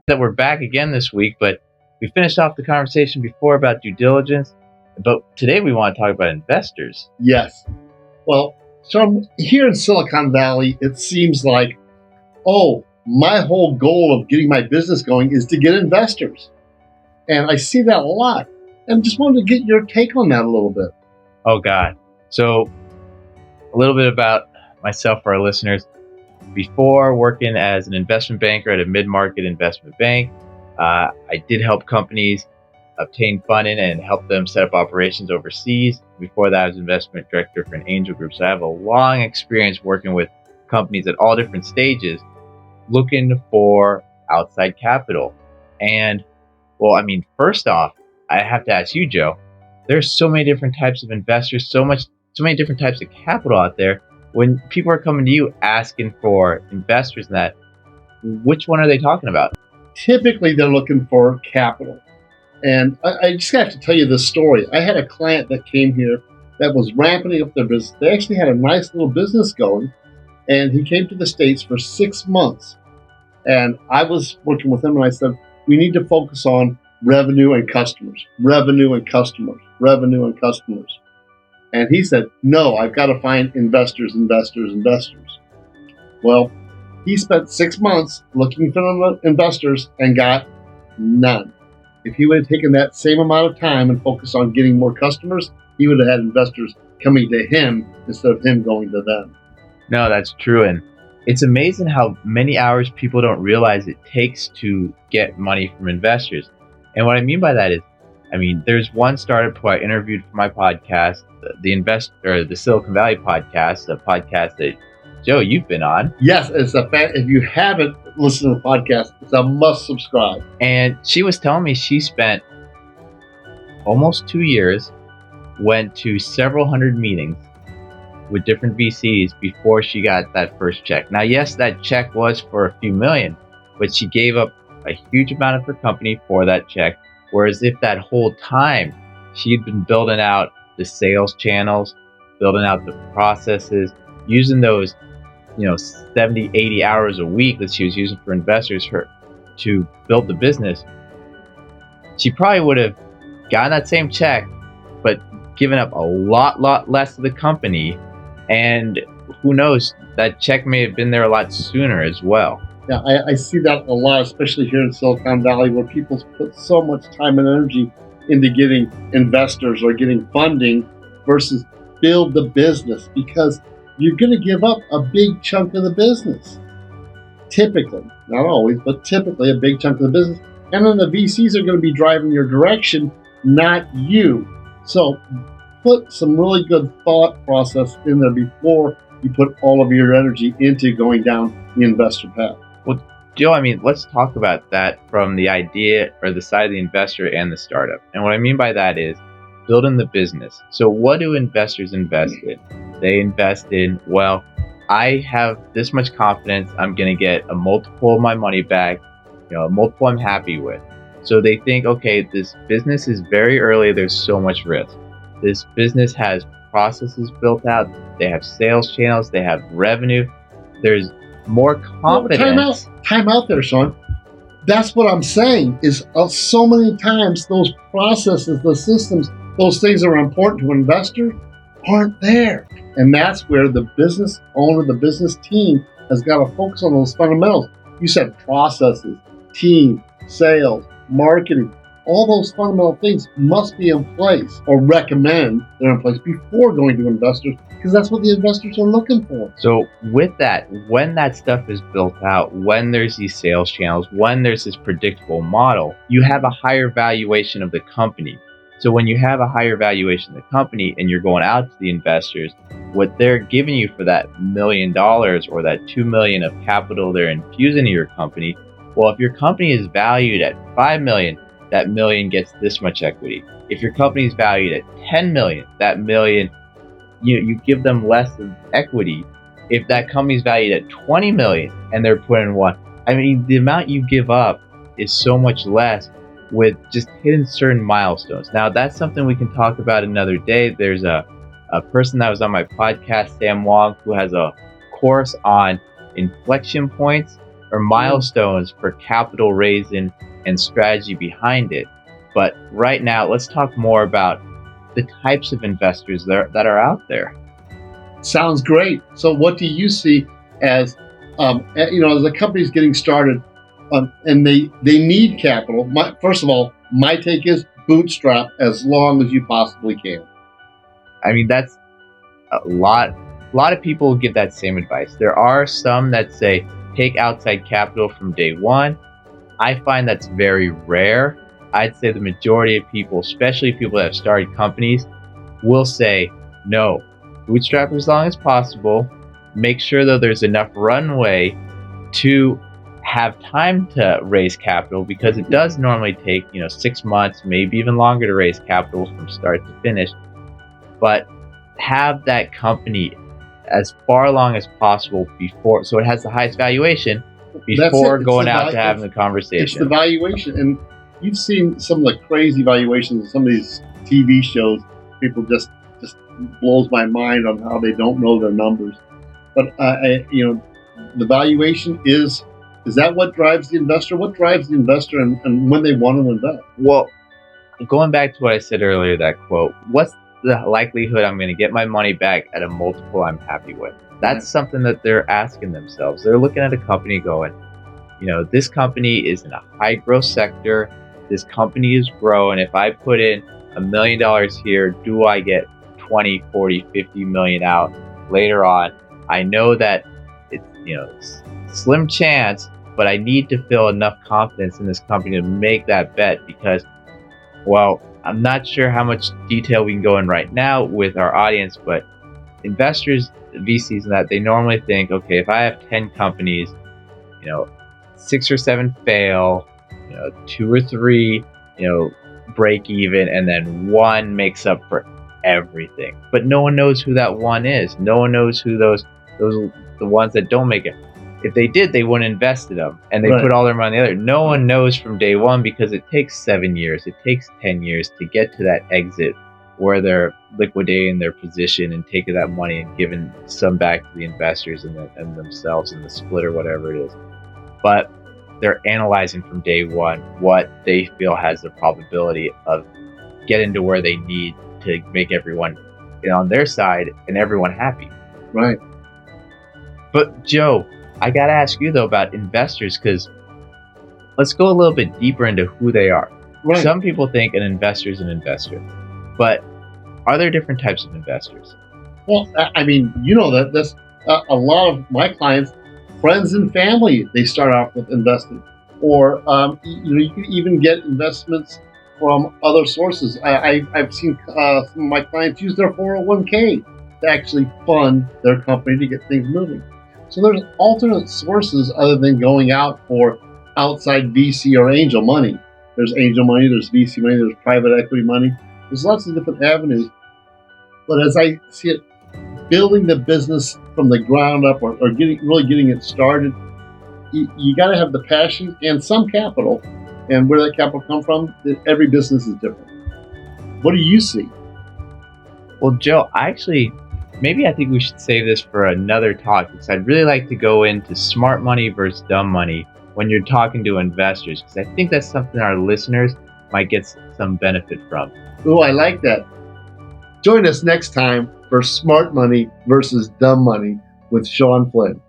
That we're back again this week, but we finished off the conversation before about due diligence. But today we want to talk about investors. Yes. Well, Shawn, here in Silicon Valley, it seems like, oh, my whole goal of getting my business going is to get investors. And I see that a lot. And just wanted to get your take on that a little bit. Oh, God. So a little bit about myself for our listeners. Before working as an investment banker at a mid-market investment bank, I did help companies obtain funding and help them set up operations overseas. Before that, I was investment director for an angel group. So I have a long experience working with companies at all different stages looking for outside capital. And, well, I mean, first off, I have to ask you, Joe, there's so many different types of investors, so many different types of capital out there. When people are coming to you asking for investors in that, which one are they talking about? Typically, they're looking for capital. And I just have to tell you this story. I had a client that came here that was ramping up their business. They actually had a nice little business going, and he came to the States for 6 months. And I was working with him, and I said, we need to focus on revenue and customers, revenue and customers, revenue and customers. And he said, no, I've got to find investors. Well, he spent 6 months looking for investors and got none. If he would have taken that same amount of time and focused on getting more customers, he would have had investors coming to him instead of him going to them. No, that's true. And it's amazing how many hours people don't realize it takes to get money from investors. And what I mean by that is, there's one startup who I interviewed for my podcast, the Silicon Valley podcast, a podcast that, Joe, you've been on. Yes, it's a fact. If you haven't listened to the podcast, it's a must subscribe. And she was telling me she spent almost 2 years, went to several hundred meetings with different VCs before she got that first check. Now, yes, that check was for a few million, but she gave up a huge amount of her company for that check. Whereas if that whole time she'd been building out the sales channels, building out the processes, using those 70, 80 hours a week that she was using for investors to build the business, she probably would have gotten that same check, but given up a lot less to the company. And who knows, that check may have been there a lot sooner as well. Yeah, I see that a lot, especially here in Silicon Valley, where people put so much time and energy into getting investors or getting funding versus build the business, because you're going to give up a big chunk of the business. Typically, not always, but typically a big chunk of the business. And then the VCs are going to be driving your direction, not you. So put some really good thought process in there before you put all of your energy into going down the investor path. Well, Joe, let's talk about that from the idea or the side of the investor and the startup. And what I mean by that is building the business. So what do investors invest in? They invest in, well, I have this much confidence I'm going to get a multiple of my money back, a multiple I'm happy with. So they think, okay, this business is very early. There's so much risk. This business has processes built out. They have sales channels. They have revenue. There's more confidence. Time out there, Shawn. That's what I'm saying is so many times those processes, the systems, those things that are important to an investor aren't there. And that's where the business owner, the business team has got to focus on those fundamentals. You said processes, team, sales, marketing. All those fundamental things must be in place, or recommend they're in place before going to investors, because that's what the investors are looking for. So with that, when that stuff is built out, when there's these sales channels, when there's this predictable model, you have a higher valuation of the company. So when you have a higher valuation of the company and you're going out to the investors, what they're giving you for that $1 million or that $2 million of capital they're infusing into your company, well, if your company is valued at $5 million, that $1 million gets this much equity. If your company is valued at $10 million, that $1 million, you give them less of equity. If that company is valued at $20 million and they're putting one, the amount you give up is so much less with just hitting certain milestones. Now, that's something we can talk about another day. There's a person that was on my podcast, Sam Wong, who has a course on inflection points or milestones for capital raising and strategy behind it. But right now, let's talk more about the types of investors that are out there. Sounds great. So, what do you see as, as a company's getting started, and they need capital? First of all, my take is bootstrap as long as you possibly can. I mean, that's a lot. A lot of people give that same advice. There are some that say take outside capital from day one. I find that's very rare. I'd say the majority of people, especially people that have started companies, will say no, bootstrap as long as possible. Make sure that there's enough runway to have time to raise capital, because it does normally take 6 months, maybe even longer, to raise capital from start to finish. But have that company as far along as possible before, so it has the highest valuation before going out to having the conversation. It's the valuation, and you've seen some of the crazy valuations of some of these TV shows. People just blows my mind on how they don't know their numbers. But the valuation is that what drives the investor? What drives the investor, and when they want to invest? Well, going back to what I said earlier, that quote, what's the likelihood I'm going to get my money back at a multiple I'm happy with? That's something that they're asking themselves. They're looking at a company going, this company is in a high growth sector. This company is growing. If I put in $1 million here, do I get 20, 40, 50 million out later on? I know that it's slim chance, but I need to feel enough confidence in this company to make that bet, because, well, I'm not sure how much detail we can go in right now with our audience, but investors, VCs, and that, they normally think, okay, if I have 10 companies, 6 or 7 fail, 2 or 3, break even, and then 1 makes up for everything. But no one knows who that 1 is. No one knows who those the ones that don't make it. If they did, they wouldn't invest in them, and they put all their money in the other. No one knows from day one, because it takes 7 years, it takes 10 years to get to that exit where they're liquidating their position and taking that money and giving some back to the investors and themselves in the split or whatever it is. But they're analyzing from day one what they feel has the probability of getting to where they need to make everyone on their side and everyone happy. Right. But Joe, I got to ask you though about investors, because let's go a little bit deeper into who they are. Right. Some people think an investor is an investor, but are there different types of investors? Well, I mean, that this a lot of my clients, friends and family, they start off with investing, or you can even get investments from other sources. I've seen some of my clients use their 401k to actually fund their company to get things moving. So there's alternate sources other than going out for outside VC or angel money. There's angel money, there's VC money, there's private equity money. There's lots of different avenues. But as I see it, building the business from the ground up, or getting it started, you got to have the passion and some capital. And where that capital come from, every business is different. What do you see? Well, Joe, I think we should save this for another talk, because I'd really like to go into smart money versus dumb money when you're talking to investors, because I think that's something our listeners might get some benefit from. Oh, I like that. Join us next time for Smart Money versus Dumb Money with Shawn Flynn.